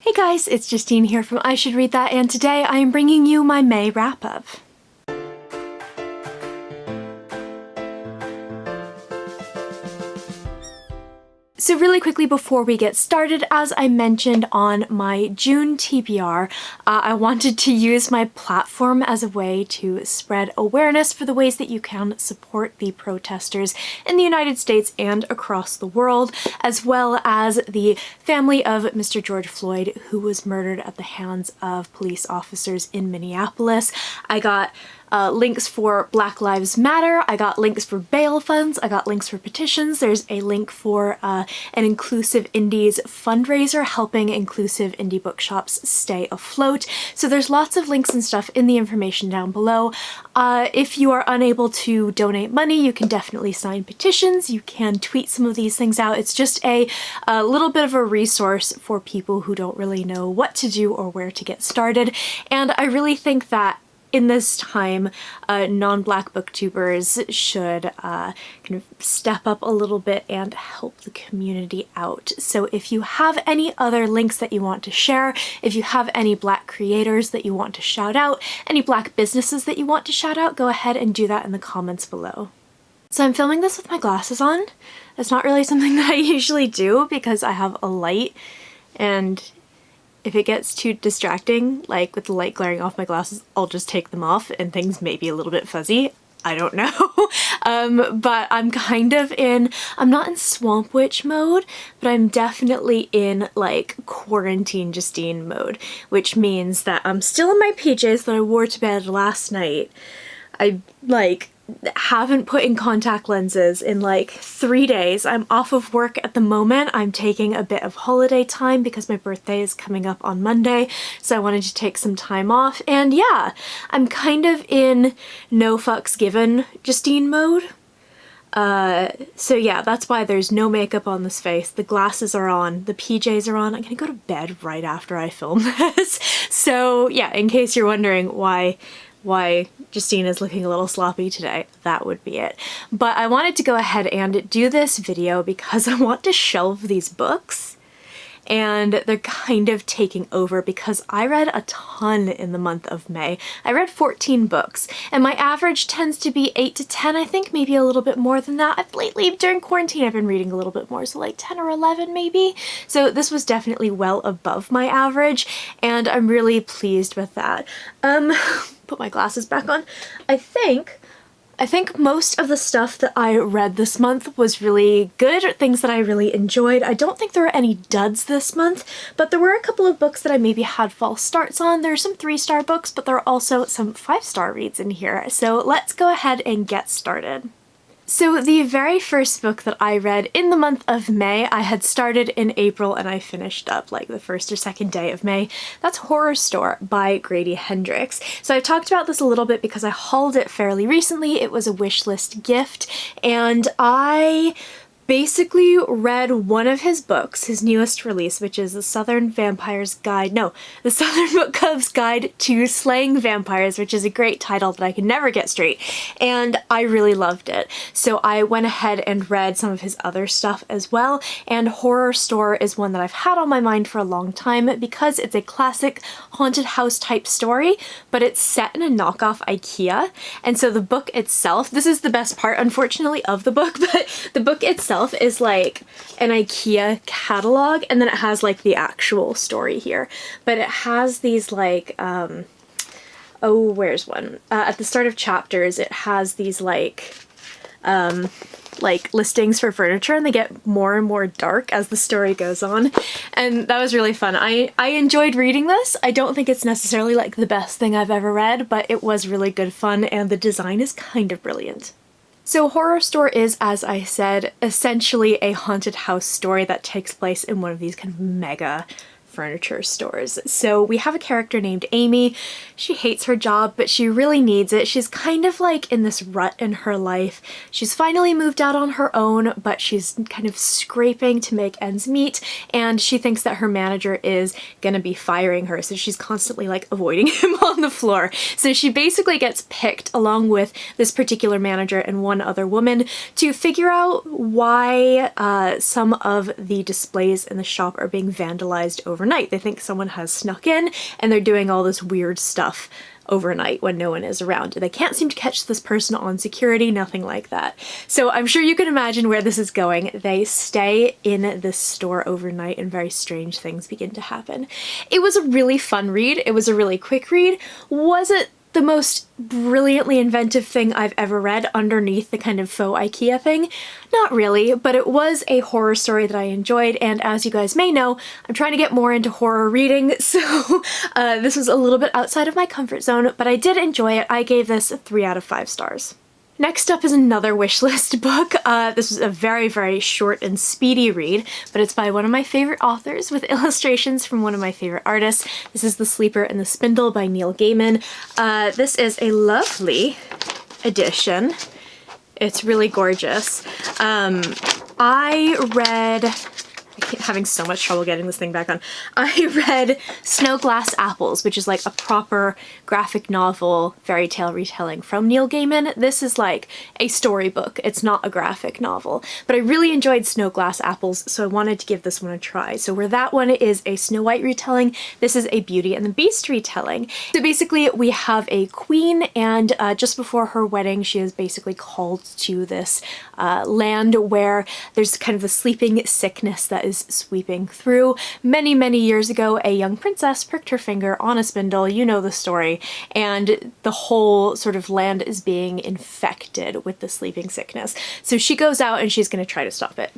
Hey guys, it's Justine here from I Should Read That, and today I am bringing you my May wrap-up. So really quickly before we get started, as I mentioned on my June TBR, I wanted to use my platform as a way to spread awareness for the ways that you can support the protesters in the United States and across the world, as well as the family of Mr. George Floyd, who was murdered at the hands of police officers in Minneapolis. I got links for Black Lives Matter, I got links for bail funds, I got links for petitions, there's a link for an Inclusive Indies fundraiser helping inclusive indie bookshops stay afloat. So there's lots of links and stuff in the information down below. If you are unable to donate money, you can definitely sign petitions, you can tweet some of these things out. It's just a little bit of a resource for people who don't really know what to do or where to get started. And I really think that in this time, non-Black booktubers should kind of step up a little bit and help the community out. So if you have any other links that you want to share, if you have any Black creators that you want to shout out, any Black businesses that you want to shout out, go ahead and do that in the comments below. So I'm filming this with my glasses on. That's not really something that I usually do because I have a light, and if it gets too distracting, like with the light glaring off my glasses, I'll just take them off and things may be a little bit fuzzy. I don't know. But I'm kind of I'm not in Swamp Witch mode, but I'm definitely in like quarantine Justine mode, which means that I'm still in my PJs that I wore to bed last night. I haven't put in contact lenses in like 3 days. I'm off of work at the moment. I'm taking a bit of holiday time because my birthday is coming up on Monday, so I wanted to take some time off. And yeah, I'm kind of in no fucks given Justine mode. So yeah, that's why there's no makeup on this face. The glasses are on, the PJs are on. I'm gonna go to bed right after I film this. So yeah, in case you're wondering why Justine is looking a little sloppy today, that would be it. But I wanted to go ahead and do this video because I want to shelve these books, and they're kind of taking over because I read a ton in the month of May. I read 14 books, and my average tends to be 8 to 10, I think, maybe a little bit more than that. Lately, during quarantine, I've been reading a little bit more, so like 10 or 11 maybe. So this was definitely well above my average, and I'm really pleased with that. Put my glasses back on. I think most of the stuff that I read this month was really good, things that I really enjoyed. I don't think there were any duds this month, but there were a couple of books that I maybe had false starts on. There are some 3-star books, but there are also some 5-star reads in here. So let's go ahead and get started. So the very first book that I read in the month of May, I had started in April and I finished up like the first or second day of May. That's Horror Store by Grady Hendrix. So I've talked about this a little bit because I hauled it fairly recently. It was a wishlist gift, and I basically read one of his books, his newest release, which is The Southern Book Club's Guide to Slaying Vampires, which is a great title that I can never get straight, and I really loved it. So I went ahead and read some of his other stuff as well, and Horror Store is one that I've had on my mind for a long time because it's a classic haunted house type story, but it's set in a knockoff IKEA, and so the book itself, this is the best part unfortunately of the book, but the book itself is like an IKEA catalog, and then it has like the actual story here, but it has these like where's one? At the start of chapters it has these like listings for furniture, and they get more and more dark as the story goes on, and that was really fun. I enjoyed reading this. I don't think it's necessarily like the best thing I've ever read, but it was really good fun, and the design is kind of brilliant. So Horror Store is, as I said, essentially a haunted house story that takes place in one of these kind of mega furniture stores. So we have a character named Amy. She hates her job, but she really needs it. She's kind of like in this rut in her life. She's finally moved out on her own, but she's kind of scraping to make ends meet, and she thinks that her manager is gonna be firing her, so she's constantly like avoiding him on the floor. So she basically gets picked along with this particular manager and one other woman to figure out why some of the displays in the shop are being vandalized overnight. overnight. They think someone has snuck in and they're doing all this weird stuff overnight when no one is around. They can't seem to catch this person on security, nothing like that. So I'm sure you can imagine where this is going. They stay in this store overnight and very strange things begin to happen. It was a really fun read. It was a really quick read. Was it the most brilliantly inventive thing I've ever read underneath the kind of faux IKEA thing? Not really, but it was a horror story that I enjoyed, and as you guys may know, I'm trying to get more into horror reading, so this was a little bit outside of my comfort zone, but I did enjoy it. I gave this 3 out of 5 stars. Next up is another wishlist book. This was a very, very short and speedy read, but it's by one of my favorite authors with illustrations from one of my favorite artists. This is The Sleeper and the Spindle by Neil Gaiman. This is a lovely edition. It's really gorgeous. I'm having so much trouble getting this thing back on. I read Snow Glass Apples, which is like a proper graphic novel fairy tale retelling from Neil Gaiman. This is like a storybook. It's not a graphic novel, but I really enjoyed Snow Glass Apples, so I wanted to give this one a try. So where that one is a Snow White retelling, this is a Beauty and the Beast retelling. So basically we have a queen, and just before her wedding, she is basically called to this land where there's kind of a sleeping sickness that is sweeping through. Many, many years ago, a young princess pricked her finger on a spindle, you know the story, and the whole sort of land is being infected with the sleeping sickness. So she goes out and she's going to try to stop it.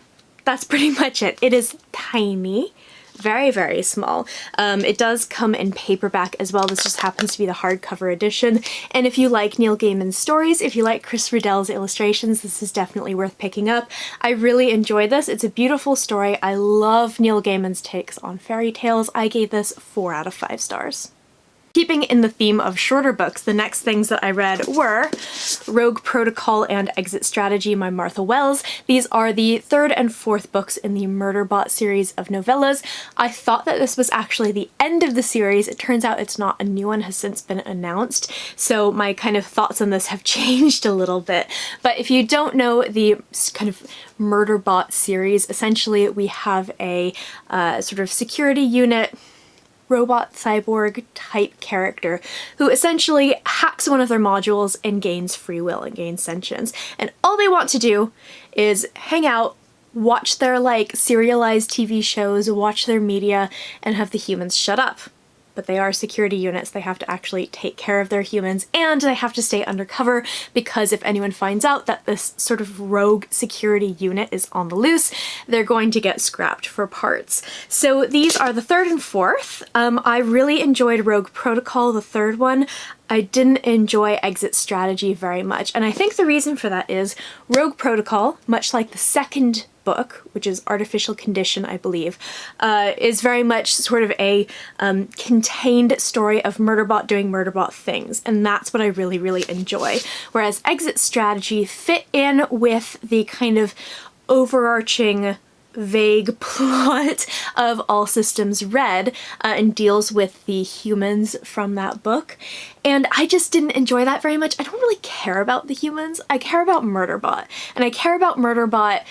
That's pretty much it. It is tiny. Very, very small. It does come in paperback as well. This just happens to be the hardcover edition. And if you like Neil Gaiman's stories, if you like Chris Riddell's illustrations, this is definitely worth picking up. I really enjoyed this. It's a beautiful story. I love Neil Gaiman's takes on fairy tales. I gave this 4 out of 5 stars. Keeping in the theme of shorter books, the next things that I read were Rogue Protocol and Exit Strategy by Martha Wells. These are the 3rd and 4th books in the Murderbot series of novellas. I thought that this was actually the end of the series. It turns out it's not. A new one has since been announced, so my kind of thoughts on this have changed a little bit. But if you don't know the kind of Murderbot series, essentially we have a sort of security unit robot cyborg type character who essentially hacks one of their modules and gains free will and gains sentience. And all they want to do is hang out, watch their like serialized TV shows, watch their media, and have the humans shut up. But they are security units. They have to actually take care of their humans, and they have to stay undercover because if anyone finds out that this sort of rogue security unit is on the loose, they're going to get scrapped for parts. So these are the 3rd and 4th. I really enjoyed Rogue Protocol, the 3rd one. I didn't enjoy Exit Strategy very much, and I think the reason for that is Rogue Protocol, much like the 2nd book, which is Artificial Condition, I believe, is very much sort of a contained story of Murderbot doing Murderbot things, and that's what I really, really enjoy. Whereas Exit Strategy fit in with the kind of overarching vague plot of All Systems Red and deals with the humans from that book. And I just didn't enjoy that very much. I don't really care about the humans. I care about Murderbot. And I care about Murderbot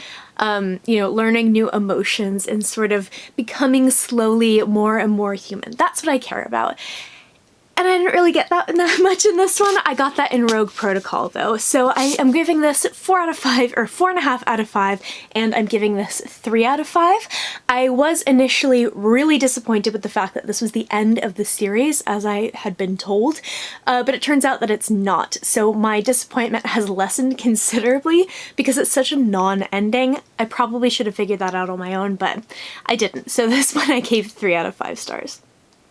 you know, learning new emotions and sort of becoming slowly more and more human. That's what I care about. And I didn't really get that much in this one. I got that in Rogue Protocol though. So I am giving this 4 out of 5, or 4.5 out of 5, and I'm giving this 3 out of 5. I was initially really disappointed with the fact that this was the end of the series, as I had been told, but it turns out that it's not. So my disappointment has lessened considerably because it's such a non-ending. I probably should have figured that out on my own, but I didn't. So this one I gave 3 out of 5 stars.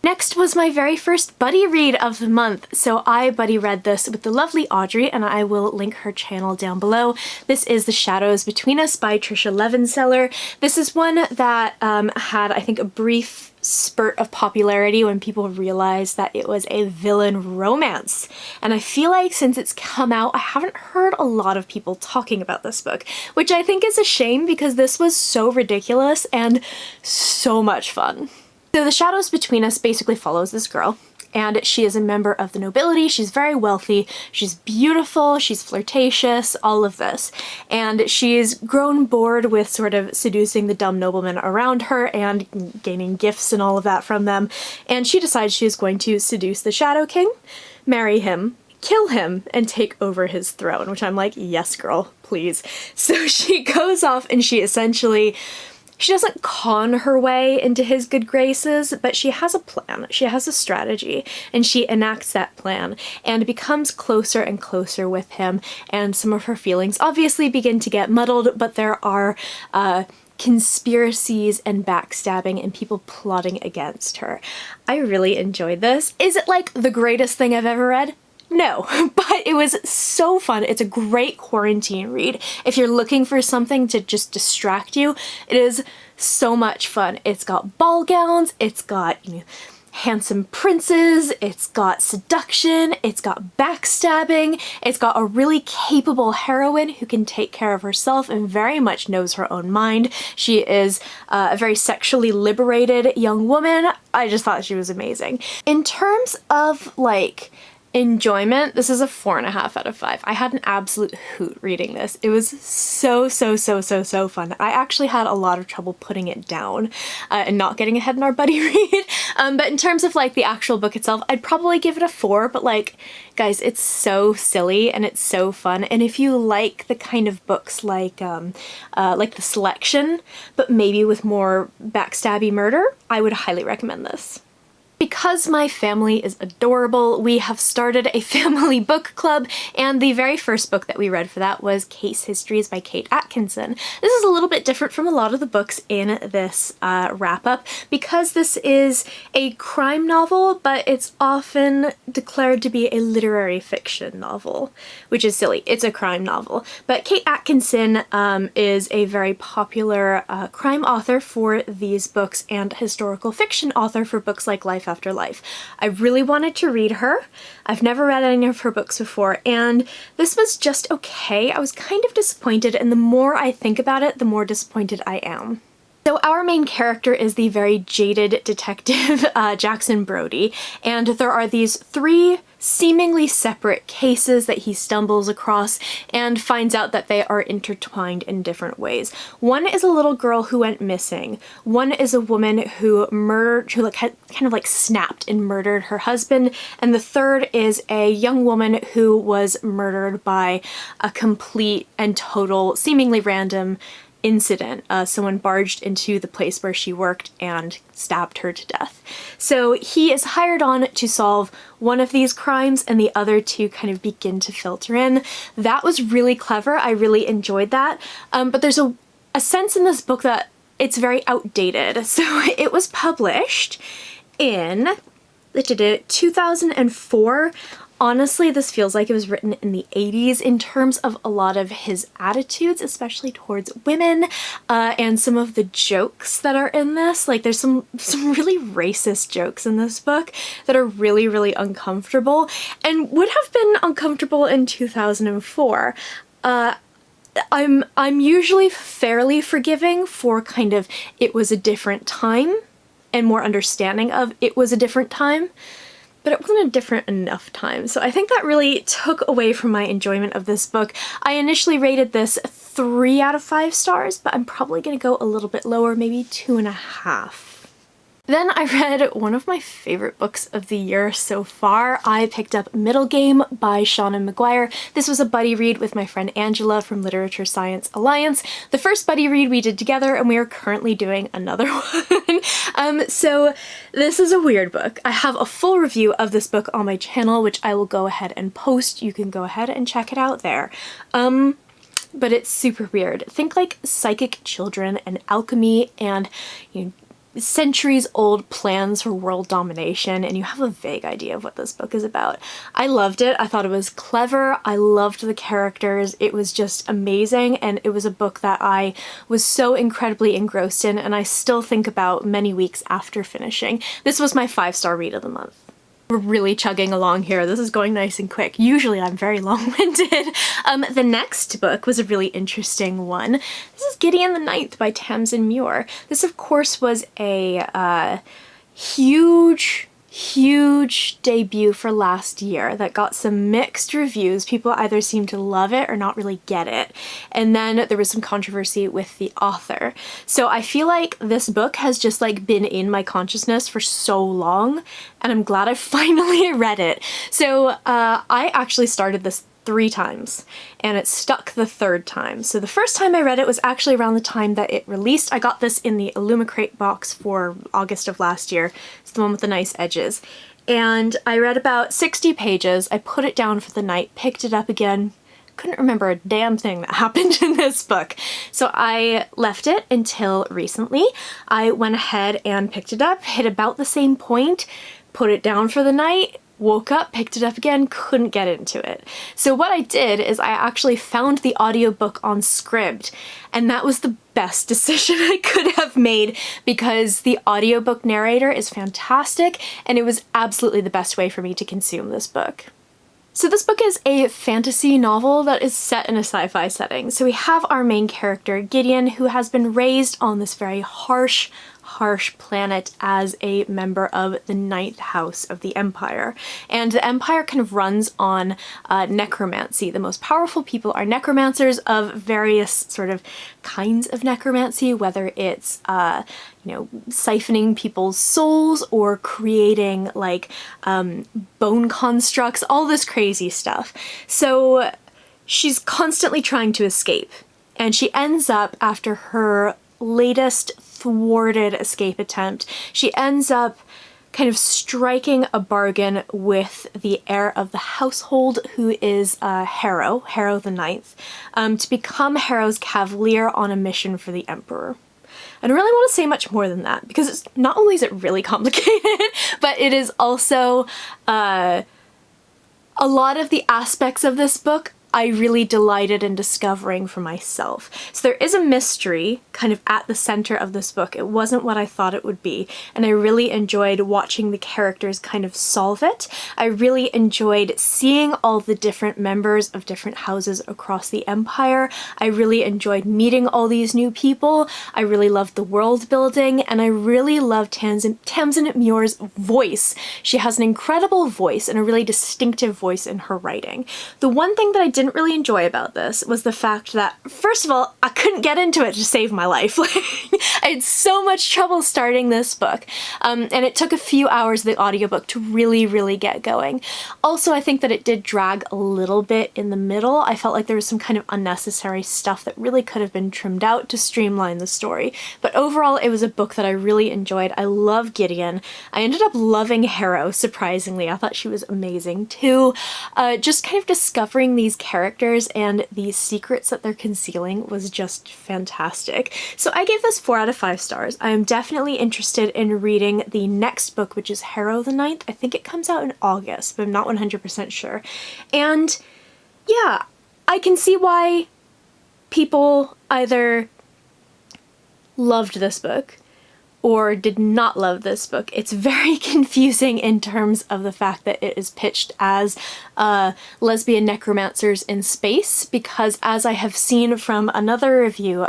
Next was my very first buddy read of the month. So I buddy read this with the lovely Audrey, and I will link her channel down below. This is The Shadows Between Us by Trisha Levenseller. This is one that had, I think, a brief spurt of popularity when people realized that it was a villain romance. And I feel like since it's come out, I haven't heard a lot of people talking about this book, which I think is a shame because this was so ridiculous and so much fun. So The Shadows Between Us basically follows this girl, and she is a member of the nobility. She's very wealthy, she's beautiful, she's flirtatious, all of this. And she's grown bored with sort of seducing the dumb noblemen around her and gaining gifts and all of that from them. And she decides she is going to seduce the Shadow King, marry him, kill him, and take over his throne, which I'm like, yes girl, please. So she goes off and she doesn't con her way into his good graces, but she has a plan, she has a strategy, and she enacts that plan and becomes closer and closer with him, and some of her feelings obviously begin to get muddled, but there are conspiracies and backstabbing and people plotting against her. I really enjoyed this. Is it like the greatest thing I've ever read? No, but it was so fun. It's a great quarantine read. If you're looking for something to just distract you, it is so much fun. It's got ball gowns, it's got, you know, handsome princes, it's got seduction, it's got backstabbing, it's got a really capable heroine who can take care of herself and very much knows her own mind. She is a very sexually liberated young woman. I just thought she was amazing. In terms of like enjoyment, this is a 4.5 out of 5. I had an absolute hoot reading this. It was so fun. I actually had a lot of trouble putting it down and not getting ahead in our buddy read. But in terms of like the actual book itself, I'd probably give it a 4, but like, guys, it's so silly and it's so fun. And if you like the kind of books like The Selection, but maybe with more backstabby murder, I would highly recommend this. Because my family is adorable, we have started a family book club, and the very first book that we read for that was Case Histories by Kate Atkinson. This is a little bit different from a lot of the books in this wrap-up because this is a crime novel, but it's often declared to be a literary fiction novel, which is silly. It's a crime novel. But Kate Atkinson is a very popular crime author for these books and historical fiction author for books like Life After Life. I really wanted to read her. I've never read any of her books before, and this was just okay. I was kind of disappointed, and the more I think about it, the more disappointed I am. So our main character is the very jaded detective, Jackson Brodie, and there are these 3 seemingly separate cases that he stumbles across and finds out that they are intertwined in different ways. One is a little girl who went missing. One is a woman who had kind of like snapped and murdered her husband. And the third is a young woman who was murdered by a complete and total, seemingly random incident. Someone barged into the place where she worked and stabbed her to death. So he is hired on to solve one of these crimes and the other two kind of begin to filter in. That was really clever. I really enjoyed that. But there's a sense in this book that it's very outdated. So it was published in 2004. Honestly, this feels like it was written in the 80s in terms of a lot of his attitudes, especially towards women, and some of the jokes that are in this. Like, there's some really racist jokes in this book that are really, really uncomfortable and would have been uncomfortable in 2004. I'm usually fairly forgiving for kind of it was a different time and more understanding of it was a different time. But it wasn't a different enough time. So I think that really took away from my enjoyment of this book. I initially rated this 3 out of 5 stars, but I'm probably gonna go a little bit lower, maybe 2.5. Then I read one of my favorite books of the year so far. I picked up Middlegame by Shauna McGuire. This was a buddy read with my friend Angela from Literature Science Alliance. The first buddy read we did together, and we are currently doing another one. So this is a weird book. I have a full review of this book on my channel, which I will go ahead and post. You can go ahead and check it out there. But it's super weird. Think like psychic children and alchemy and, you know, centuries-old plans for world domination, and you have a vague idea of what this book is about. I loved it. I thought it was clever. I loved the characters. It was just amazing, and it was a book that I was so incredibly engrossed in, and I still think about many weeks after finishing. This was my 5-star read of the month. We're really chugging along here. This is going nice and quick. Usually I'm very long-winded. The next book was a really interesting one. This is Gideon the Ninth by Tamsin Muir. This, of course, was a huge huge debut for last year that got some mixed reviews. People either seem to love it or not really get it. And then there was some controversy with the author. So I feel like this book has just like been in my consciousness for so long, and I'm glad I finally read it. So I actually started this 3 times, and it stuck the 3rd time. So the first time I read it was actually around the time that it released. I got this in the Illumicrate box for August of last year. It's the one with the nice edges. And I read about 60 pages. I put it down for the night, picked it up again. Couldn't remember a damn thing that happened in this book. So I left it until recently. I went ahead and picked it up, hit about the same point, put it down for the night, woke up, picked it up again, couldn't get into it. So what I did is I actually found the audiobook on Scribd, and that was the best decision I could have made because the audiobook narrator is fantastic, and it was absolutely the best way for me to consume this book. So this book is a fantasy novel that is set in a sci-fi setting. So we have our main character, Gideon, who has been raised on this very harsh planet as a member of the 9th house of the Empire. And the Empire kind of runs on necromancy. The most powerful people are necromancers of various sort of kinds of necromancy, whether it's you know, siphoning people's souls or creating like bone constructs, all this crazy stuff. So she's constantly trying to escape, and she ends up, after her latest thwarted escape attempt, she ends up kind of striking a bargain with the heir of the household, who is Harrow the Ninth, to become Harrow's cavalier on a mission for the Emperor. I don't really want to say much more than that, because it's not only is it really complicated, but it is also a lot of the aspects of this book I really delighted in discovering for myself. So there is a mystery kind of at the center of this book. It wasn't what I thought it would be, and I really enjoyed watching the characters kind of solve it. I really enjoyed seeing all the different members of different houses across the Empire. I really enjoyed meeting all these new people. I really loved the world building, and I really loved Tamsin Muir's voice. She has an incredible voice and a really distinctive voice in her writing. The one thing that I didn't really enjoy about this was the fact that, first of all, I couldn't get into it to save my life. I had so much trouble starting this book, and it took a few hours of the audiobook to really get going. Also, I think that it did drag a little bit in the middle. I felt like there was some kind of unnecessary stuff that really could have been trimmed out to streamline the story. But overall, it was a book that I really enjoyed. I love Gideon. I ended up loving Harrow, surprisingly. I thought she was amazing too. Just kind of discovering these characters and the secrets that they're concealing was just fantastic. So I gave this 4 out of 5 stars. I am definitely interested in reading the next book, which is Harrow the Ninth. I think it comes out in August, but I'm not 100% sure. And yeah, I can see why people either loved this book or did not love this book. It's very confusing in terms of the fact that it is pitched as lesbian necromancers in space, because as I have seen from another review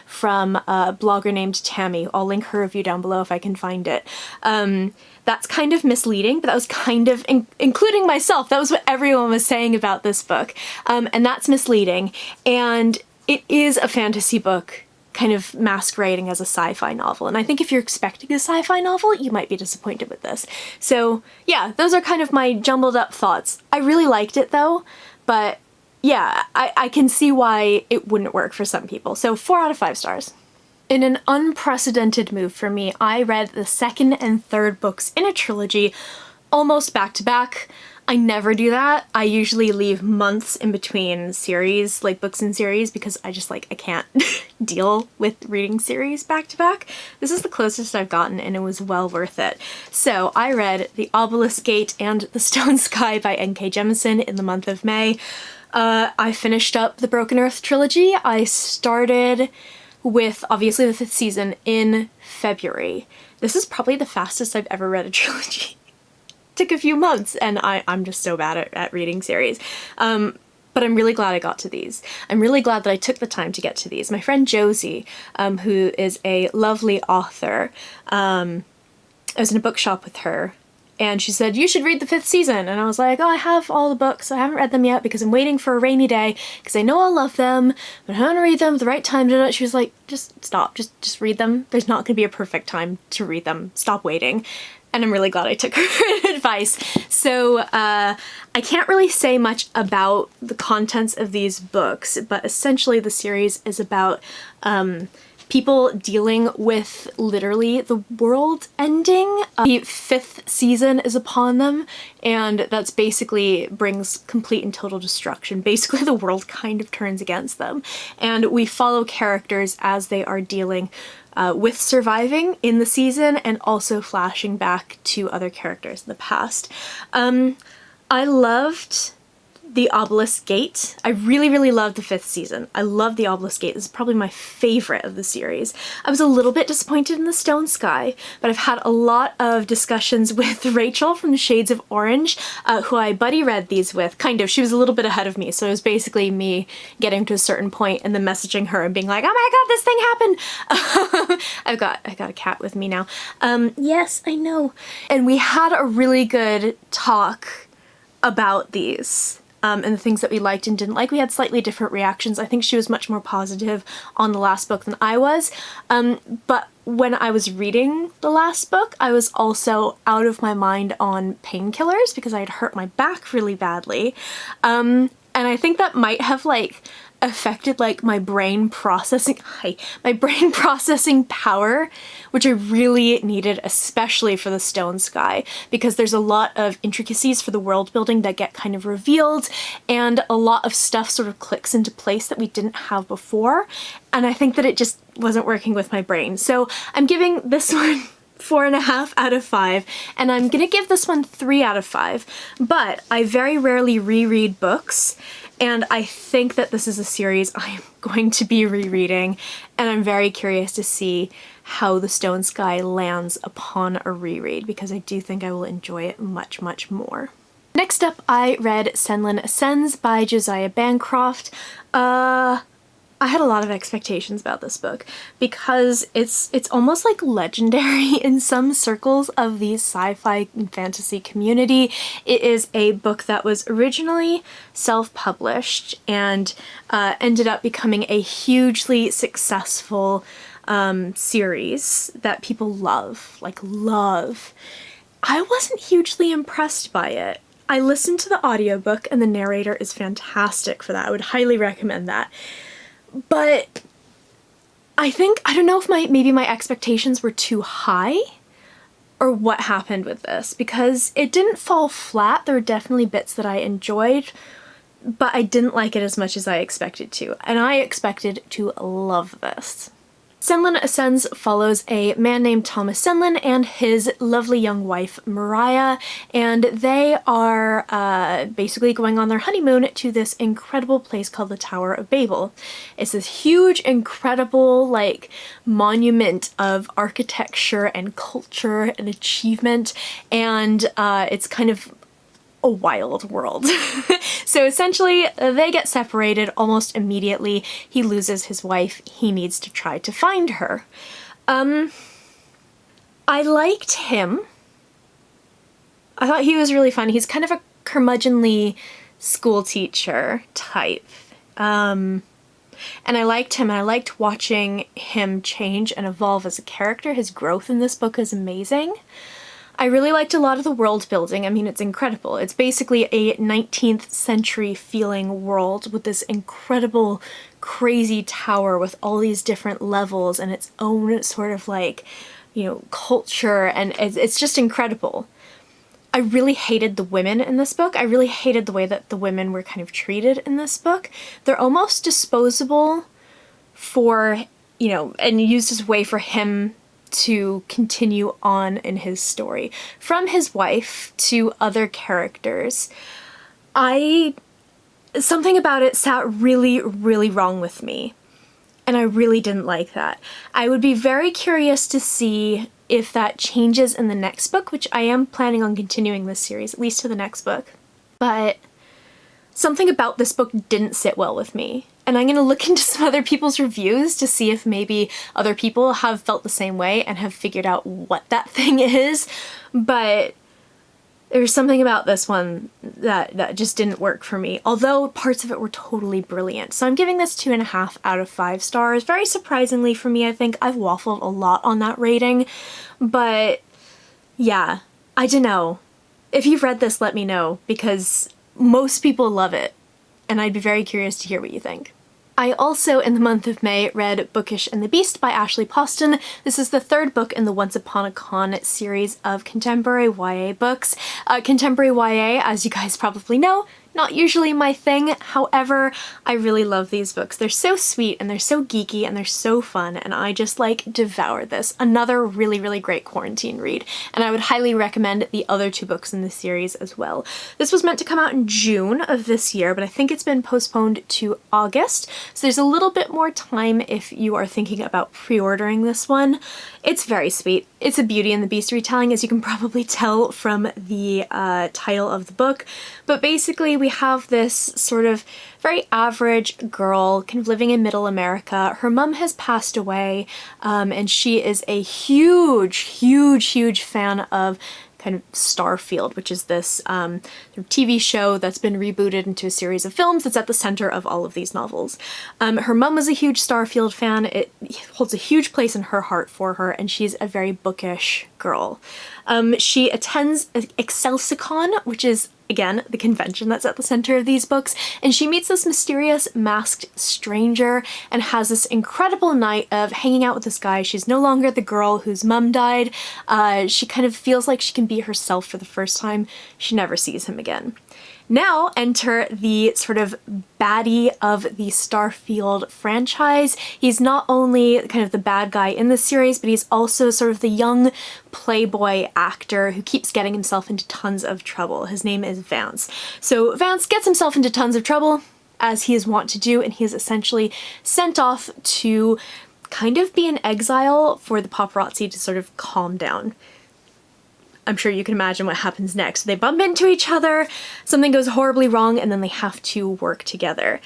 from a blogger named Tammy, I'll link her review down below if I can find it, that's kind of misleading, but that was kind of, including myself, that was what everyone was saying about this book, and that's misleading, and it is a fantasy book kind of masquerading as a sci-fi novel. And I think if you're expecting a sci-fi novel, you might be disappointed with this. So yeah, those are kind of my jumbled up thoughts. I really liked it though, but yeah, I can see why it wouldn't work for some people. So 4 out of 5 stars. In an unprecedented move for me, I read the 2nd and 3rd books in a trilogy almost back to back. I never do that. I usually leave months in between series, like books and series, because I just I can't deal with reading series back to back. This is the closest I've gotten, and it was well worth it. So I read The Obelisk Gate and The Stone Sky by N.K. Jemisin in the month of May. I finished up the Broken Earth trilogy. I started with, obviously, the 5th season in February. This is probably the fastest I've ever read a trilogy. Took a few months, and I'm just so bad at reading series. But I'm really glad I got to these. I'm really glad that I took the time to get to these. My friend Josie, who is a lovely author, I was in a bookshop with her and she said, you should read the 5th season. And I was like, oh, I have all the books. I haven't read them yet because I'm waiting for a rainy day because I know I'll love them, but I want to read them at the right time. She was like, just stop, just read them. There's not going to be a perfect time to read them. Stop waiting. And I'm really glad I took her advice. So I can't really say much about the contents of these books, but essentially the series is about people dealing with literally the world ending. The 5th season is upon them, and that's basically brings complete and total destruction. Basically the world kind of turns against them, and we follow characters as they are dealing with surviving in the season and also flashing back to other characters in the past. I loved the Obelisk Gate. I really, really loved the 5th season. I love the Obelisk Gate. This is probably my favorite of the series. I was a little bit disappointed in the Stone Sky, but I've had a lot of discussions with Rachel from the Shades of Orange, who I buddy read these with. Kind of. She was a little bit ahead of me, so it was basically me getting to a certain point and then messaging her and being like, oh my god, this thing happened! I got a cat with me now. Yes, I know. And we had a really good talk about these. And the things that we liked and didn't like. We had slightly different reactions. I think she was much more positive on the last book than I was. But when I was reading the last book, I was also out of my mind on painkillers because I had hurt my back really badly. And I think that might have affected my brain processing power, which I really needed, especially for the Stone Sky, because there's a lot of intricacies for the world building that get kind of revealed, and a lot of stuff sort of clicks into place that we didn't have before, and I think that it just wasn't working with my brain. So I'm giving this one 4.5 out of 5, and I'm gonna give this one 3 out of 5, but I very rarely reread books, and I think that this is a series I am going to be rereading, and I'm very curious to see how the Stone Sky lands upon a reread, because I do think I will enjoy it much, much more. Next up, I read Samsons Essence by Josiah Bancroft. I had a lot of expectations about this book because it's almost legendary in some circles of the sci-fi and fantasy community. It is a book that was originally self-published and ended up becoming a hugely successful series that people love. I wasn't hugely impressed by it. I listened to the audiobook and the narrator is fantastic for that. I would highly recommend that. But I don't know if maybe my expectations were too high or what happened with this, because it didn't fall flat. There were definitely bits that I enjoyed, but I didn't like it as much as I expected to, and I expected to love this. Samsons Essence follows a man named Thomas Senlin and his lovely young wife Mariah, and they are basically going on their honeymoon to this incredible place called the Tower of Babel. It's this huge, incredible, monument of architecture and culture and achievement, and it's kind of a wild world. So essentially, they get separated almost immediately. He loses his wife. He needs to try to find her. I liked him. I thought he was really fun. He's kind of a curmudgeonly school teacher type. And I liked him, and I liked watching him change and evolve as a character. His growth in this book is amazing. I really liked a lot of the world building. I mean, it's incredible. It's basically a 19th century feeling world with this incredible, crazy tower with all these different levels and its own sort of culture, and it's just incredible. I really hated the women in this book. I really hated the way that the women were kind of treated in this book. They're almost disposable for, and used as a way for him to continue on in his story. From his wife to other characters, something about it sat really, really wrong with me, and I really didn't like that. I would be very curious to see if that changes in the next book, which I am planning on continuing this series, at least to the next book. But something about this book didn't sit well with me. And I'm going to look into some other people's reviews to see if maybe other people have felt the same way and have figured out what that thing is. But There was something about this one that just didn't work for me, although parts of it were totally brilliant. So I'm giving this 2.5 out of 5 stars. Very surprisingly for me, I think. I've waffled a lot on that rating, but yeah, I don't know. If you've read this, let me know, because most people love it, and I'd be very curious to hear what you think. I also, in the month of May, read Bookish and the Beast by Ashley Poston. This is the 3rd book in the Once Upon a Con series of contemporary YA books. Contemporary YA, as you guys probably know, not usually my thing. However, I really love these books. They're so sweet and they're so geeky and they're so fun, and I just like devoured this. Another really, really great quarantine read, and I would highly recommend the other 2 books in the series as well. This was meant to come out in June of this year, but I think it's been postponed to August, so there's a little bit more time if you are thinking about pre-ordering this one. It's very sweet. It's a Beauty and the Beast retelling, as you can probably tell from the title of the book, but basically we have this sort of very average girl kind of living in middle America. Her mom has passed away, and she is a huge fan of kind of Starfield, which is this TV show that's been rebooted into a series of films that's at the center of all of these novels. Her mum was a huge Starfield fan. It holds a huge place in her heart for her, and she's a very bookish girl. She attends Excelsicon, which is, again, the convention that's at the center of these books, and she meets this mysterious masked stranger and has this incredible night of hanging out with this guy. She's no longer the girl whose mum died. She kind of feels like she can be herself for the first time. She never sees him again. Now enter the sort of baddie of the Starfield franchise. He's not only kind of the bad guy in the series, but he's also sort of the young playboy actor who keeps getting himself into tons of trouble. His name is Vance. So Vance gets himself into tons of trouble, as he is wont to do, and he is essentially sent off to kind of be in exile for the paparazzi to sort of calm down. I'm sure you can imagine what happens next. They bump into each other, something goes horribly wrong, and then they have to work together.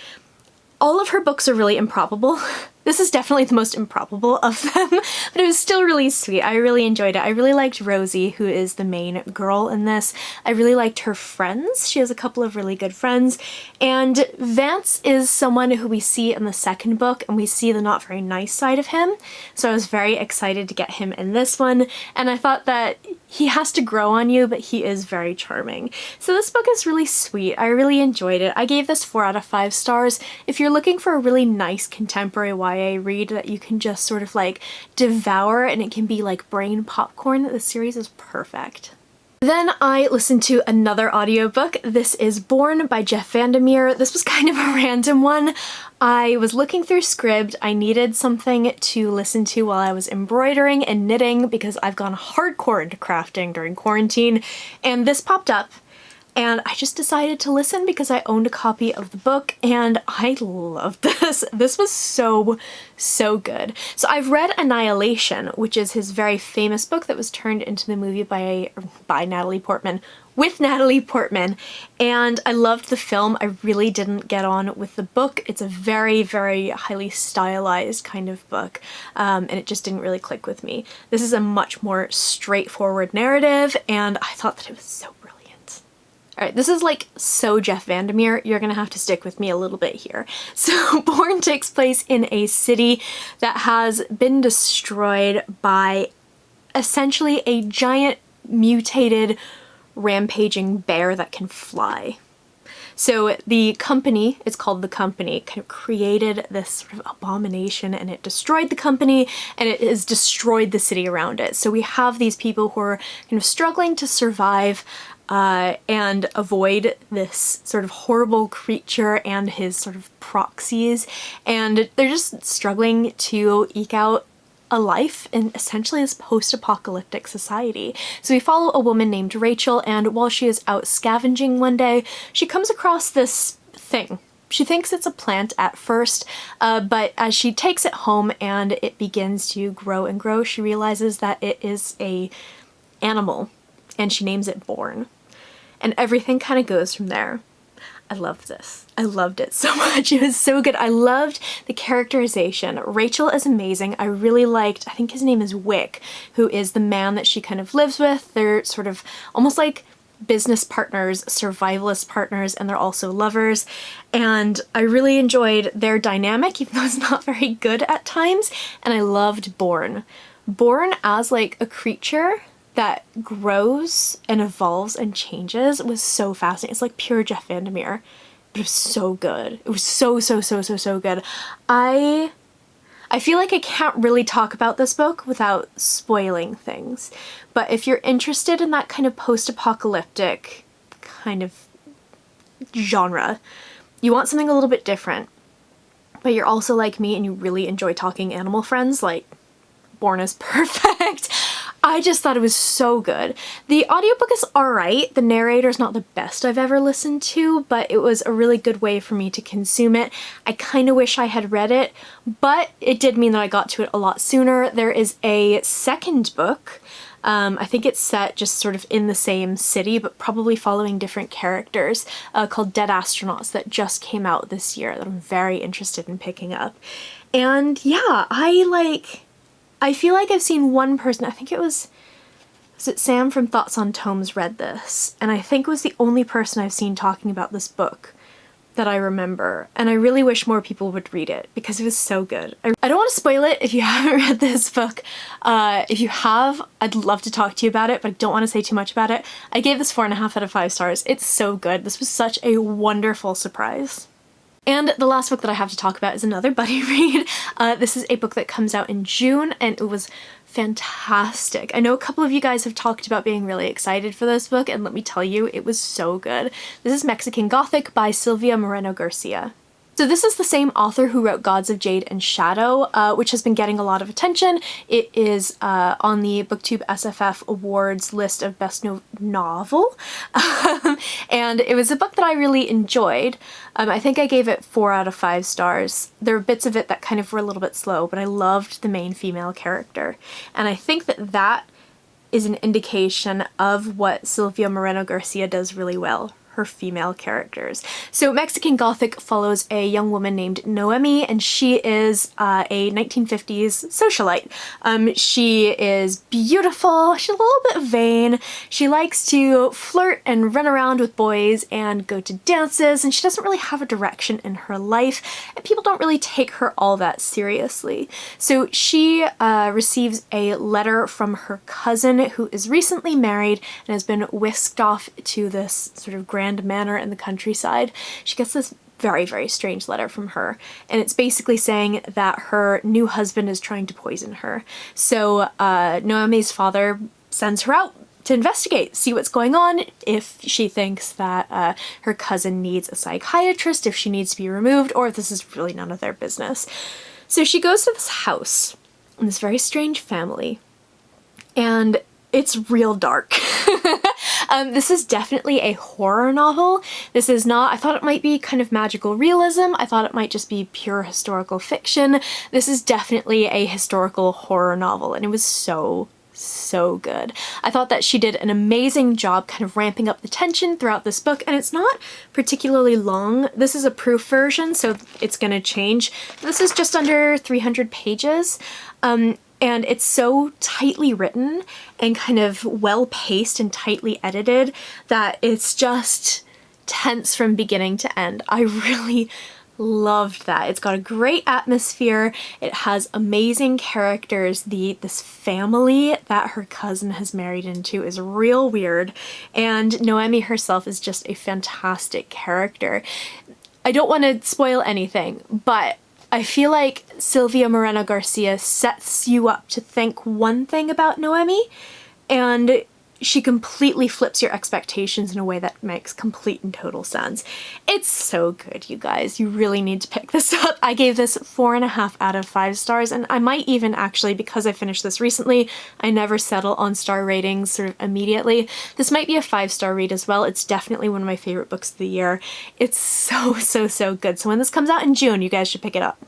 All of her books are really improbable. This is definitely the most improbable of them, but it was still really sweet. I really enjoyed it. I really liked Rosie, who is the main girl in this. I really liked her friends. She has a couple of really good friends. And Vance is someone who we see in the 2nd book, and we see the not very nice side of him. So I was very excited to get him in this one, and I thought that he has to grow on you, but he is very charming. So this book is really sweet. I really enjoyed it. I gave this 4 out of 5 stars. If you're looking for a really nice contemporary YA read that you can just sort of like devour and it can be like brain popcorn, the series is perfect. Then I listened to another audiobook. This is Born by Jeff Vandermeer. This was kind of a random one. I was looking through Scribd. I needed something to listen to while I was embroidering and knitting because I've gone hardcore into crafting during quarantine, and this popped up. And I just decided to listen because I owned a copy of the book, and I loved this. This was so good. So I've read Annihilation, which is his very famous book that was turned into the movie by Natalie Portman, with Natalie Portman, and I loved the film. I really didn't get on with the book. It's a very, very highly stylized kind of book, and it just didn't really click with me. This is a much more straightforward narrative, and I thought that it was so brilliant. Alright, this is like so Jeff Vandermeer, you're gonna have to stick with me a little bit here. So Born takes place in a city that has been destroyed by essentially a giant mutated rampaging bear that can fly. So the company, it's called The Company, kind of created this sort of abomination, and it destroyed the company, and it has destroyed the city around it. So we have these people who are kind of struggling to survive and avoid this sort of horrible creature and his sort of proxies, and they're just struggling to eke out a life in essentially this post-apocalyptic society. So we follow a woman named Rachel, and while she is out scavenging one day, she comes across this thing. She thinks it's a plant at first, but as she takes it home and it begins to grow and grow, she realizes that it is a animal, and she names it Born. And everything kind of goes from there. I loved this. I loved it so much. It was so good. I loved the characterization. Rachel is amazing. I really liked, I think his name is Wick, who is the man that she kind of lives with. They're sort of almost like business partners, survivalist partners, and they're also lovers. And I really enjoyed their dynamic, even though it's not very good at times. And I loved Born. Born as like a creature that grows and evolves and changes was so fascinating. It's like pure Jeff Vandermeer, but it was so good. It was so good. I feel like I can't really talk about this book without spoiling things, but if you're interested in that kind of post-apocalyptic kind of genre, you want something a little bit different, but you're also like me and you really enjoy talking animal friends, like Born is perfect. I just thought it was so good. The audiobook is alright. The narrator's not the best I've ever listened to, but it was a really good way for me to consume it. I kind of wish I had read it, but it did mean that I got to it a lot sooner. There is a second book. I think it's set just sort of in the same city, but probably following different characters, called Dead Astronauts, that just came out this year that I'm very interested in picking up. And yeah, I feel like I've seen one person, I think was it Sam from Thoughts on Tomes read this, and I think it was the only person I've seen talking about this book that I remember, and I really wish more people would read it because it was so good. I don't want to spoil it if you haven't read this book. If you have, I'd love to talk to you about it, but I don't want to say too much about it. I gave this 4.5 out of 5 stars. It's so good. This was such a wonderful surprise. And the last book that I have to talk about is another buddy read. This is a book that comes out in June, and it was fantastic. I know a couple of you guys have talked about being really excited for this book, and let me tell you, it was so good. This is Mexican Gothic by Silvia Moreno Garcia. So this is the same author who wrote Gods of Jade and Shadow, which has been getting a lot of attention. It is on the BookTube SFF Awards list of Best Novel, and it was a book that I really enjoyed. I think I gave it 4 out of 5 stars. There were bits of it that kind of were a little bit slow, but I loved the main female character. And I think that that is an indication of what Silvia Moreno Garcia does really well. Her female characters. So Mexican Gothic follows a young woman named Noemi, and she is a 1950s socialite. She is beautiful, she's a little bit vain, she likes to flirt and run around with boys and go to dances, and she doesn't really have a direction in her life, and people don't really take her all that seriously. So she receives a letter from her cousin who is recently married and has been whisked off to this sort of grand manor in the countryside. She gets this very strange letter from her, and it's basically saying that her new husband is trying to poison her. So Noemi's father sends her out to investigate, see what's going on, if she thinks that her cousin needs a psychiatrist, if she needs to be removed, or if this is really none of their business. So she goes to this house in this very strange family, and it's real dark. This is definitely a horror novel. This is not, I thought it might be kind of magical realism. I thought it might just be pure historical fiction. This is definitely a historical horror novel, and it was so good. I thought that she did an amazing job kind of ramping up the tension throughout this book, and it's not particularly long. This is a proof version, so it's gonna change. This is just under 300 pages. And it's so tightly written and kind of well-paced and tightly edited that it's just tense from beginning to end. I really loved that. It's got a great atmosphere. It has amazing characters. This family that her cousin has married into is real weird, and Noemi herself is just a fantastic character. I don't want to spoil anything, but I feel like Silvia Moreno Garcia sets you up to think one thing about Noemi, and she completely flips your expectations in a way that makes complete and total sense. It's so good, you guys. You really need to pick this up. I gave this 4.5 out of 5 stars, and I might even actually, because I finished this recently, I never settle on star ratings sort of immediately. This might be a 5-star read as well. It's definitely one of my favorite books of the year. It's so good. So when this comes out in June, you guys should pick it up.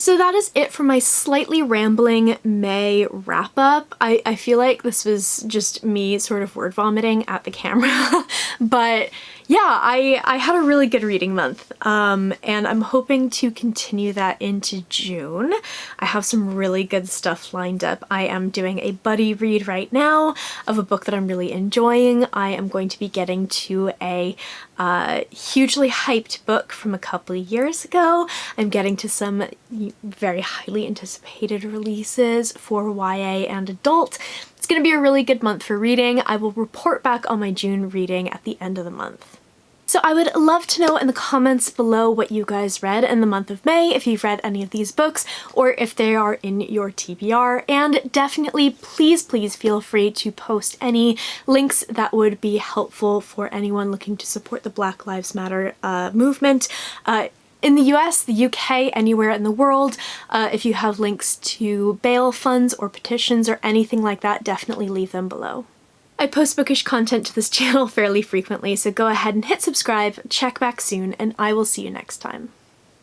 So that is it for my slightly rambling May wrap-up. I feel like this was just me sort of word vomiting at the camera, but yeah, I had a really good reading month, and I'm hoping to continue that into June. I have some really good stuff lined up. I am doing a buddy read right now of a book that I'm really enjoying. I am going to be getting to a hugely hyped book from a couple of years ago. I'm getting to some very highly anticipated releases for YA and adult. It's going to be a really good month for reading. I will report back on my June reading at the end of the month. So I would love to know in the comments below what you guys read in the month of May, if you've read any of these books, or if they are in your TBR, and definitely please feel free to post any links that would be helpful for anyone looking to support the Black Lives Matter movement. In the US, the UK, anywhere in the world, if you have links to bail funds or petitions or anything like that, definitely leave them below. I post bookish content to this channel fairly frequently, so go ahead and hit subscribe, check back soon, and I will see you next time.